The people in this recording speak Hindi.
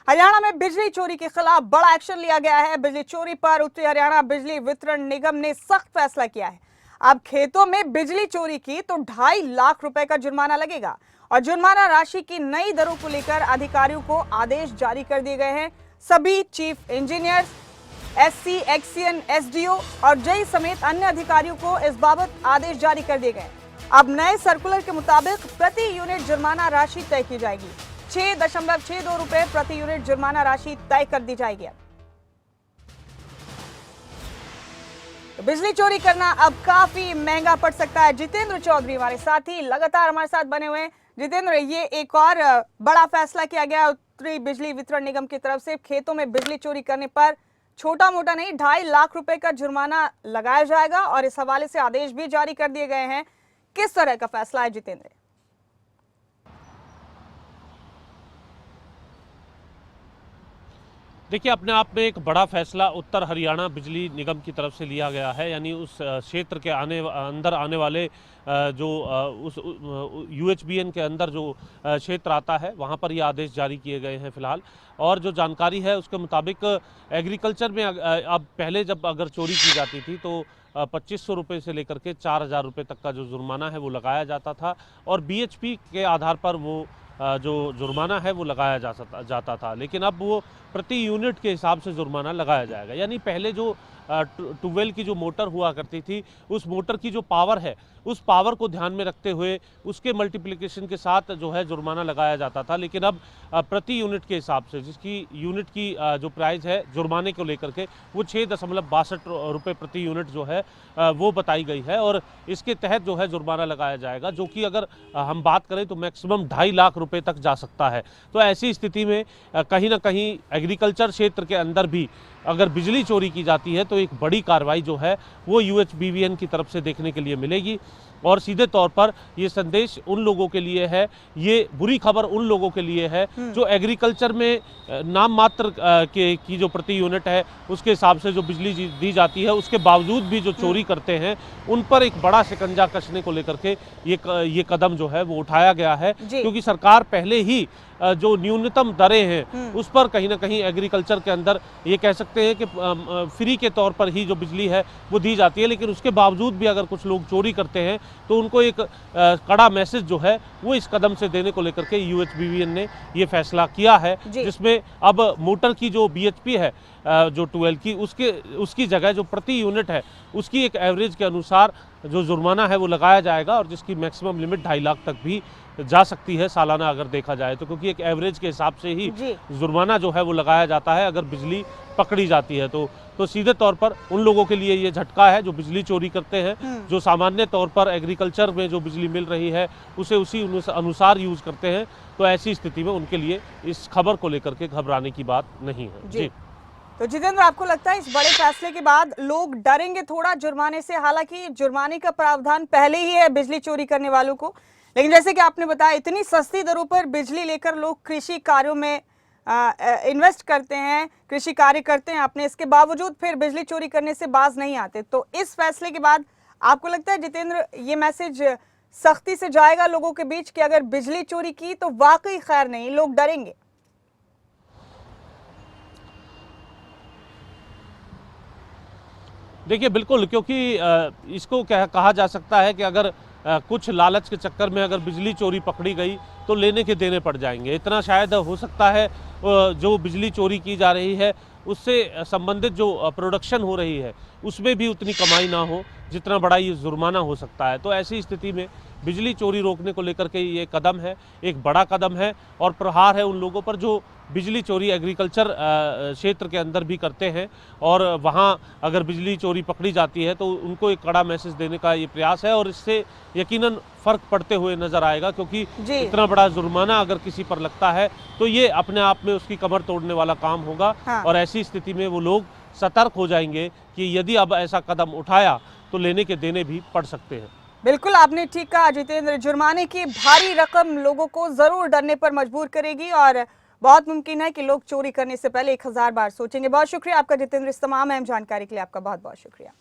हरियाणा में बिजली चोरी के खिलाफ बड़ा एक्शन लिया गया है। बिजली चोरी पर उत्तरी हरियाणा बिजली वितरण निगम ने सख्त फैसला किया है। अब खेतों में बिजली चोरी की तो 2.5 लाख रुपए का जुर्माना लगेगा और जुर्माना राशि की नई दरों को लेकर अधिकारियों को आदेश जारी कर दिए गए हैं। सभी chief engineer, SC, XEN, SDO और जेई समेत अन्य अधिकारियों को इस बाबत आदेश जारी कर दिए गए। अब नए सर्कुलर के मुताबिक प्रति यूनिट जुर्माना राशि तय की जाएगी। 6.62 रुपए प्रति यूनिट जुर्माना राशि तय कर दी जाएगी। बिजली चोरी करना अब काफी महंगा पड़ सकता है। जितेंद्र चौधरी हमारे साथी लगातार हमारे साथ बने हुए हैं। जितेंद्र, ये एक और बड़ा फैसला किया गया उत्तरी बिजली वितरण निगम की तरफ से। खेतों में बिजली चोरी करने पर छोटा मोटा नहीं 2.5 लाख रुपए का जुर्माना लगाया जाएगा और इस हवाले से आदेश भी जारी कर दिए गए हैं। किस तरह का फैसला है जितेंद्र? देखिए, अपने आप में एक बड़ा फैसला उत्तर हरियाणा बिजली निगम की तरफ से लिया गया है। यानी उस क्षेत्र के अंदर आने वाले जो उस यूएचबीएन के अंदर जो क्षेत्र आता है वहाँ पर ये आदेश जारी किए गए हैं फिलहाल। और जो जानकारी है उसके मुताबिक एग्रीकल्चर में अब पहले जब अगर चोरी की जाती थी तो 2500 रुपये से लेकर के 4000 रुपये तक का जो जुर्माना है वो लगाया जाता था और बीएचपी के आधार पर वो जो जुर्माना है वो लगाया जाता था। लेकिन अब वो प्रति यूनिट के हिसाब से जुर्माना लगाया जाएगा। यानी पहले जो ट्यूबवेल की जो मोटर हुआ करती थी उस मोटर की जो पावर है उस पावर को ध्यान में रखते हुए उसके मल्टीप्लिकेशन के साथ जो है जुर्माना लगाया जाता था। लेकिन अब प्रति यूनिट के हिसाब से जिसकी यूनिट की जो प्राइस है जुर्माने को लेकर के वो 6.62 रुपये प्रति यूनिट जो है वो बताई गई है और इसके तहत जो है जुर्माना लगाया जाएगा, जो कि अगर हम बात करें तो मैक्सिमम 2.5 लाख रुपये तक जा सकता है। तो ऐसी स्थिति में कहीं ना कहीं एग्रीकल्चर क्षेत्र के अंदर भी अगर बिजली चोरी की जाती है तो एक बड़ी कार्रवाई जो है वो यूएचबीवीएन की तरफ से देखने के लिए मिलेगी। और सीधे तौर पर ये संदेश उन लोगों के लिए है, ये बुरी खबर उन लोगों के लिए है जो एग्रीकल्चर में नाम मात्र की जो प्रति यूनिट है उसके हिसाब से जो बिजली दी जाती है उसके बावजूद भी जो चोरी करते हैं उन पर एक बड़ा शिकंजा कसने को लेकर के ये कदम जो है वो उठाया गया है। क्योंकि सरकार पहले ही जो न्यूनतम दरें हैं उस पर कहीं ना कहीं एग्रीकल्चर के अंदर ये कह सकते हैं कि फ्री के तौर पर ही जो बिजली है वो दी जाती है। लेकिन उसके बावजूद भी अगर कुछ लोग चोरी करते हैं तो उनको एक कड़ा मैसेज जो है वो इस कदम से देने को लेकर के यूएचबीवीएन ने ये फैसला किया है, जिसमें अब मोटर की जो बीएचपी है जो 12 की उसकी जगह जो प्रति यूनिट है उसकी एक एवरेज के अनुसार जो जुर्माना है वो लगाया जाएगा और जिसकी मैक्सिमम लिमिट 2.5 लाख तक भी जा सकती है सालाना अगर देखा जाए तो। क्योंकि एक एवरेज के हिसाब से ही जुर्माना जो है वो लगाया जाता है अगर बिजली पकड़ी जाती है तो सीधे तौर पर उन लोगों के लिए ये झटका है जो बिजली चोरी करते हैं, जो सामान्य तौर पर एग्रीकल्चर में जो बिजली मिल रही है उसे उसी अनुसार यूज करते हैं। तो ऐसी स्थिति में उनके लिए इस खबर को लेकर के घबराने की बात नहीं है। जी तो जितेंद्र, आपको लगता है इस बड़े फैसले के बाद लोग डरेंगे थोड़ा जुर्माने से? हालांकि जुर्माने का प्रावधान पहले ही है बिजली चोरी करने वालों को, लेकिन जैसे कि आपने बताया इतनी सस्ती दरों पर बिजली लेकर लोग कृषि कार्यों में इन्वेस्ट करते हैं, कृषि कार्य करते हैं अपने, इसके बावजूद फिर बिजली चोरी करने से बाज नहीं आते। तो इस फैसले के बाद आपको लगता है जितेंद्र ये मैसेज सख्ती से जाएगा लोगों के बीच कि अगर बिजली चोरी की तो वाकई खैर नहीं, लोग डरेंगे? देखिए, बिल्कुल, क्योंकि इसको कहा जा सकता है कि अगर कुछ लालच के चक्कर में अगर बिजली चोरी पकड़ी गई तो लेने के देने पड़ जाएंगे। इतना शायद हो सकता है जो बिजली चोरी की जा रही है उससे संबंधित जो प्रोडक्शन हो रही है उसमें भी उतनी कमाई ना हो जितना बड़ा ये जुर्माना हो सकता है। तो ऐसी स्थिति में बिजली चोरी रोकने को लेकर के ये कदम है, एक बड़ा कदम है और प्रहार है उन लोगों पर जो बिजली चोरी एग्रीकल्चर क्षेत्र के अंदर भी करते हैं और वहाँ अगर बिजली चोरी पकड़ी जाती है तो उनको एक कड़ा मैसेज देने का ये प्रयास है और इससे यकीनन फर्क पड़ते हुए नजर आएगा। क्योंकि इतना बड़ा जुर्माना अगर किसी पर लगता है तो ये अपने आप में उसकी कमर तोड़ने वाला काम होगा। और ऐसी स्थिति में वो लोग सतर्क हो जाएंगे कि यदि अब ऐसा कदम उठाया तो लेने के देने भी पड़ सकते हैं। बिल्कुल, आपने ठीक कहा जितेंद्र, जुर्माने की भारी रकम लोगों को जरूर डरने पर मजबूर करेगी और बहुत मुमकिन है कि लोग चोरी करने से पहले 1000 बार सोचेंगे। बहुत शुक्रिया आपका जितेंद्र, इस तमाम अहम जानकारी के लिए आपका बहुत बहुत शुक्रिया।